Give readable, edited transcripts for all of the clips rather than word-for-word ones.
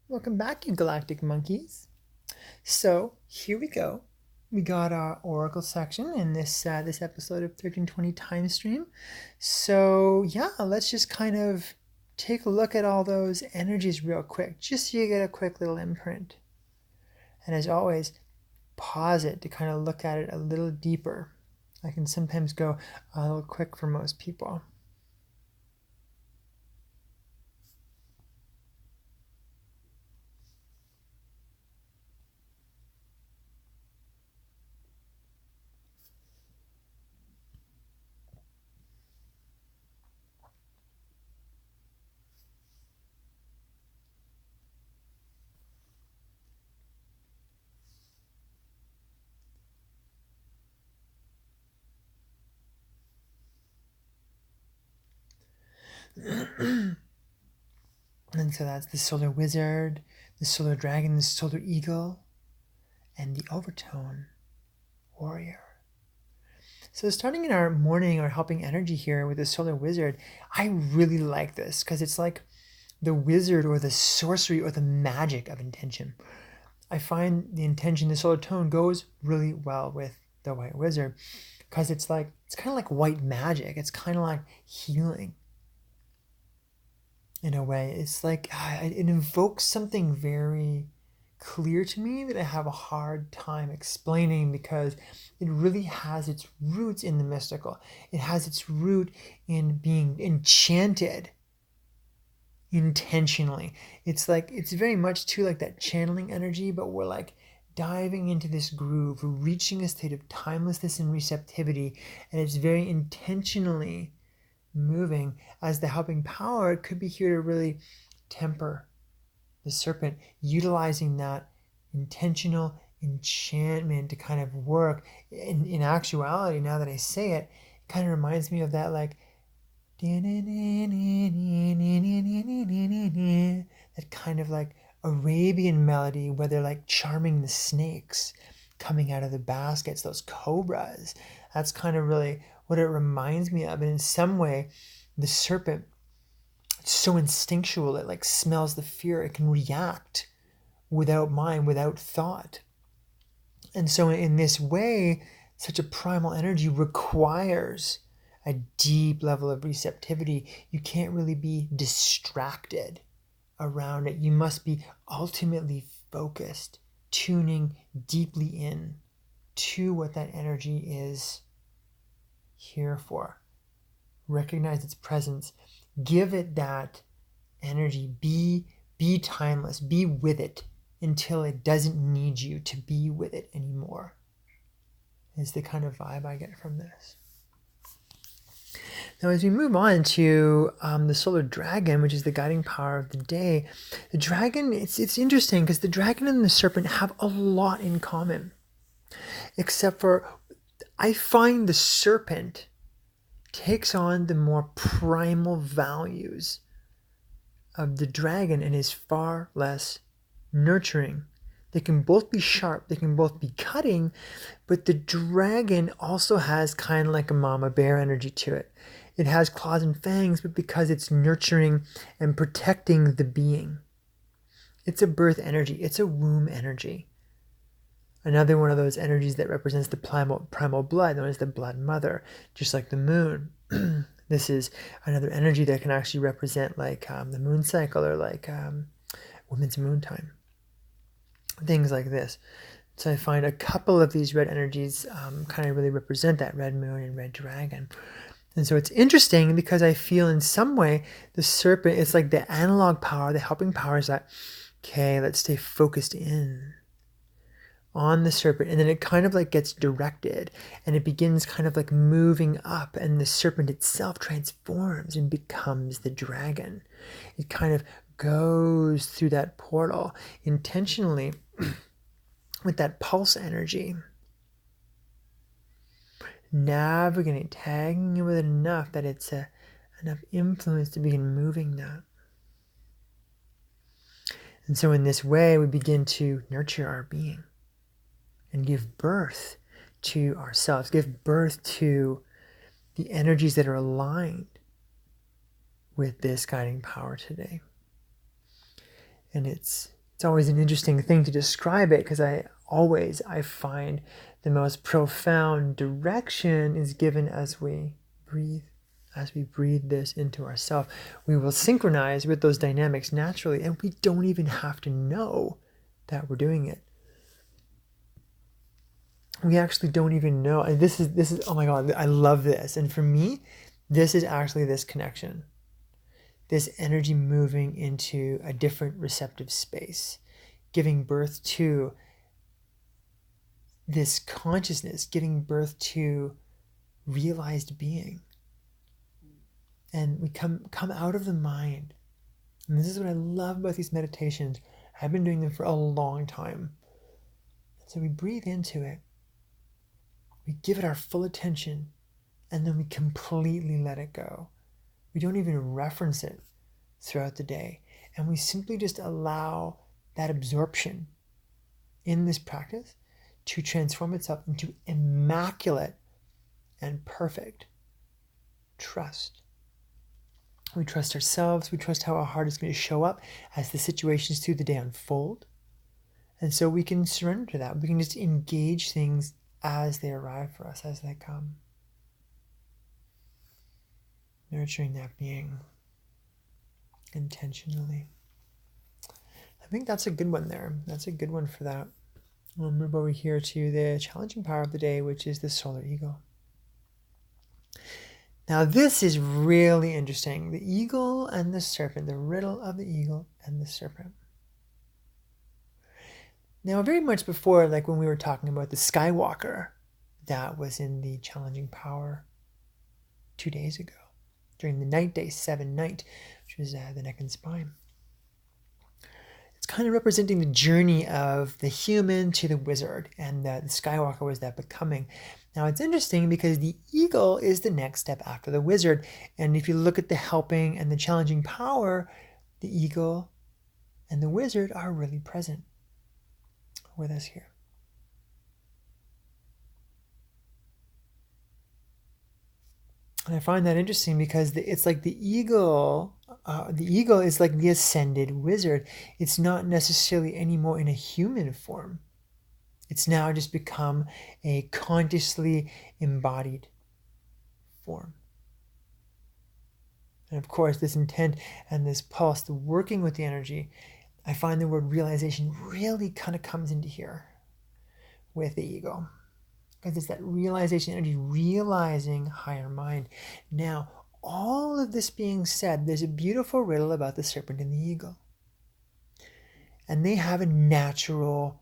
Welcome back, you galactic monkeys. So here we go. We got our oracle section in this episode of 1320 Time Stream. So yeah, let's just kind of take a look at all those energies real quick, just so you get a quick little imprint. And as always, pause it to kind of look at it a little deeper. I can sometimes go a little quick for most people. And so that's the solar wizard, the solar dragon, the solar eagle, and the overtone warrior. So starting in our morning or helping energy here with the solar wizard, I really like this because it's like the wizard or the sorcery or the magic of intention. I find the intention, the solar tone goes really well with the white wizard because it's kind of like white magic. It's kind of like healing in a way. It's like it invokes something very clear to me that I have a hard time explaining because it really has its roots in the mystical. It has its root in being enchanted intentionally. It's very much too like that channeling energy, but we're like diving into this groove, we're reaching a state of timelessness and receptivity, and it's very intentionally moving as the helping power. It could be here to really temper the serpent, utilizing that intentional enchantment to kind of work. In actuality, now that I say it, it kind of reminds me of that like that kind of like Arabian melody where they're like charming the snakes coming out of the baskets, those cobras. That's kind of really what it reminds me of. And in some way, the serpent, it's so instinctual. It like smells the fear. It can react without mind, without thought. And so in this way, such a primal energy requires a deep level of receptivity. You can't really be distracted around it. You must be ultimately focused, tuning deeply in to what that energy is here for. Recognize its presence. Give it that energy. Be timeless. Be with it until it doesn't need you to be with it anymore. Is the kind of vibe I get from this. Now, as we move on to the solar dragon, which is the guiding power of the day, the dragon, it's interesting because the dragon and the serpent have a lot in common. Except for, I find the serpent takes on the more primal values of the dragon and is far less nurturing. They can both be sharp, they can both be cutting, but the dragon also has kind of like a mama bear energy to it. It has claws and fangs, but because it's nurturing and protecting the being. It's a birth energy, it's a womb energy. Another one of those energies that represents the primal blood, known as the blood mother, just like the moon. This is another energy that can actually represent like the moon cycle or like women's moon time. Things like this. So I find a couple of these red energies kind of really represent that red moon and red dragon. And so it's interesting because I feel in some way the serpent is like the analog power, the helping power is that, okay, let's stay focused in on the serpent, and then it kind of like gets directed and it begins kind of like moving up, and the serpent itself transforms and becomes the dragon. It kind of goes through that portal intentionally with that pulse energy, navigating, tagging it with enough that it's enough influence to begin moving that. And so in this way we begin to nurture our being and give birth to ourselves, give birth to the energies that are aligned with this guiding power today. And it's It's always an interesting thing to describe it because I find the most profound direction is given as we breathe. As we breathe this into ourselves, we will synchronize with those dynamics naturally, and we don't even have to know that we're doing it. We actually don't even know. And this is oh my God, I love this. And for me, this is actually this connection. This energy moving into a different receptive space, giving birth to this consciousness, giving birth to realized being. And we come out of the mind. And this is what I love about these meditations. I've been doing them for a long time. So we breathe into it. We give it our full attention, and then we completely let it go. We don't even reference it throughout the day. And we simply just allow that absorption in this practice to transform itself into immaculate and perfect trust. We trust ourselves. We trust how our heart is going to show up as the situations through the day unfold. And so we can surrender to that. We can just engage things as they arrive for us, as they come. Nurturing that being intentionally. I think that's a good one there. That's a good one for that. We'll move over here to the challenging power of the day, which is the solar eagle. Now this is really interesting. The eagle and the serpent, the riddle of the eagle and the serpent. Now very much before, like when we were talking about the Skywalker, that was in the challenging power 2 days ago, during the night day 7 night, which was the neck and spine. It's kind of representing the journey of the human to the wizard, and the Skywalker was that becoming. Now it's interesting because the eagle is the next step after the wizard, and if you look at the helping and the challenging power, the eagle and the wizard are really present with us here. And I find that interesting because it's like the eagle is like the ascended wizard. It's not necessarily anymore in a human form. It's now just become a consciously embodied form. And of course, this intent and this pulse, the working with the energy, I find the word realization really kind of comes into here with the ego. Because it's that realization energy, realizing higher mind. Now, all of this being said, there's a beautiful riddle about the serpent and the eagle. And they have a natural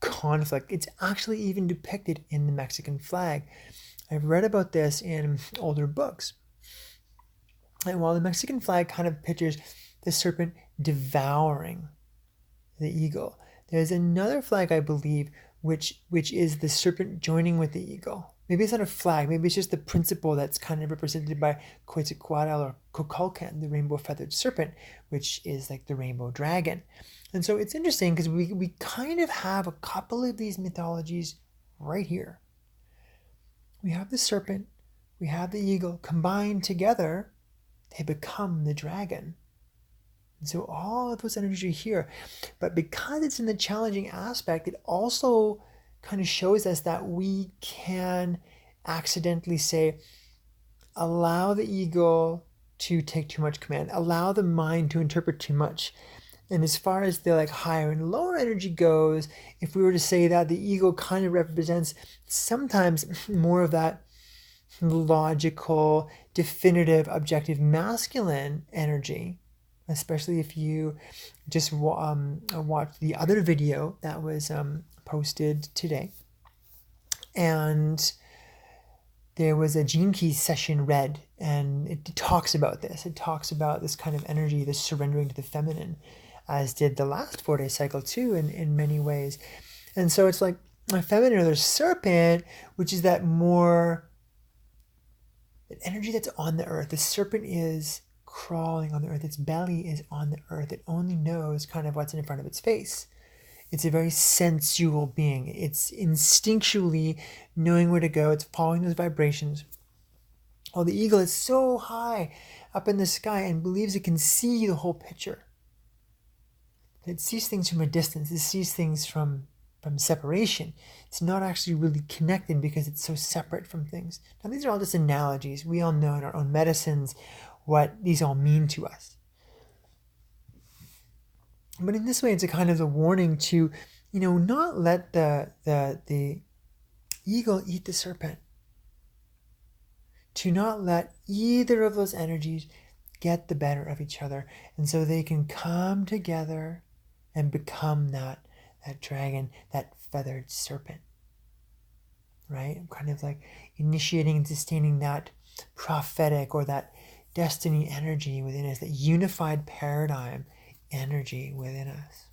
conflict. It's actually even depicted in the Mexican flag. I've read about this in older books. And while the Mexican flag kind of pictures the serpent devouring the eagle, there's another flag, I believe, which is the serpent joining with the eagle. Maybe it's not a flag, maybe it's just the principle that's kind of represented by Quetzalcoatl or Kukulkan, the rainbow feathered serpent, which is like the rainbow dragon. And so it's interesting because we kind of have a couple of these mythologies right here. We have the serpent, we have the eagle, combined together, they become the dragon. And so all of those energies are here. But because it's in the challenging aspect, it also kind of shows us that we can accidentally say, allow the ego to take too much command, allow the mind to interpret too much. And as far as the like higher and lower energy goes, if we were to say that the ego kind of represents sometimes more of that logical, definitive, objective masculine energy, especially if you just watch the other video that was posted today. And there was a Gene Keys session read, and it talks about this. It talks about this kind of energy, this surrendering to the feminine, as did the last 4-day cycle too, in many ways. And so it's like a feminine or the serpent, which is that more energy that's on the earth. The serpent is crawling on the earth. Its belly is on the earth. It only knows kind of what's in front of its face. It's a very sensual being. It's instinctually knowing where to go. It's following those vibrations. Oh, the eagle is so high up in the sky and believes it can see the whole picture. It sees things from a distance. It sees things from separation. It's not actually really connected because it's so separate from things. Now, these are all just analogies. We all know in our own medicines what these all mean to us. But in this way, it's a kind of a warning to, not let the eagle eat the serpent. To not let either of those energies get the better of each other. And so they can come together and become that dragon, that feathered serpent. Right? I'm kind of like initiating and sustaining that prophetic or that destiny energy within us, that unified paradigm energy within us.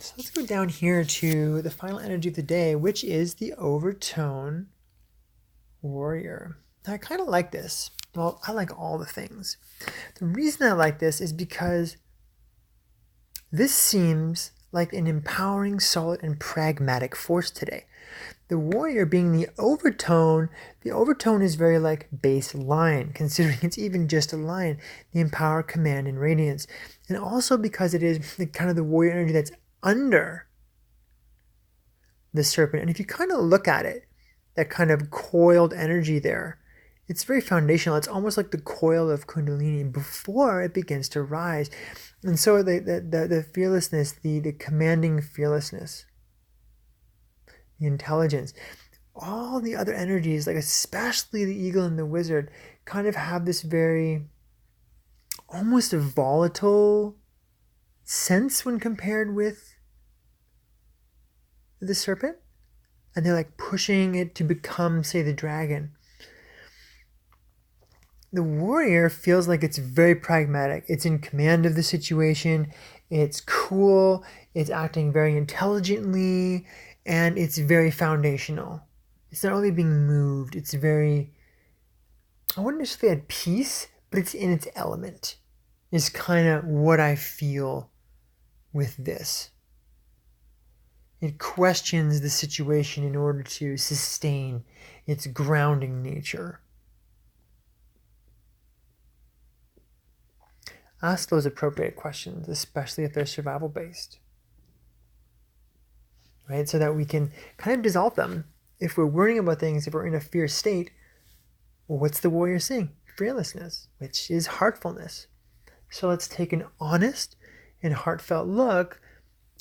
So let's go down here to the final energy of the day, which is the overtone warrior. Now, I kind of like this. Well, I like all the things. The reason I like this is because this seems like an empowering, solid, and pragmatic force today. The warrior being the overtone is very like baseline, considering it's even just a line, the empower, command, and radiance. And also because it is the kind of the warrior energy that's under the serpent. And if you kind of look at it, that kind of coiled energy there, it's very foundational. It's almost like the coil of Kundalini before it begins to rise. And so the fearlessness, the commanding fearlessness, the intelligence, all the other energies, like especially the eagle and the wizard, kind of have this very almost a volatile sense when compared with the serpent. And they're like pushing it to become, say, the dragon. The warrior feels like it's very pragmatic. It's in command of the situation. It's cool. It's acting very intelligently. And it's very foundational. It's not only being moved. It's very, I wouldn't necessarily at peace, but it's in its element. Is kind of what I feel with this. It questions the situation in order to sustain its grounding nature. Ask those appropriate questions, especially if they're survival based. Right? So that we can kind of dissolve them. If we're worrying about things, if we're in a fear state, well, what's the warrior saying? Fearlessness, which is heartfulness. So let's take an honest and heartfelt look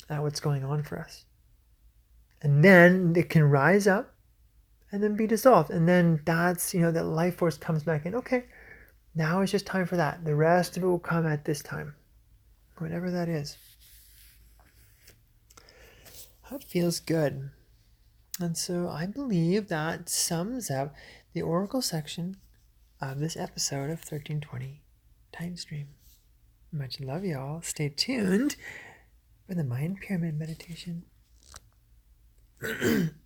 at what's going on for us. And then it can rise up and then be dissolved. And then that's, that life force comes back in. Okay, now it's just time for that. The rest of it will come at this time, whatever that is. That feels good. And so I believe that sums up the Oracle section of this episode of 1320 Time Stream. Much love, y'all. Stay tuned for the Mind Pyramid meditation.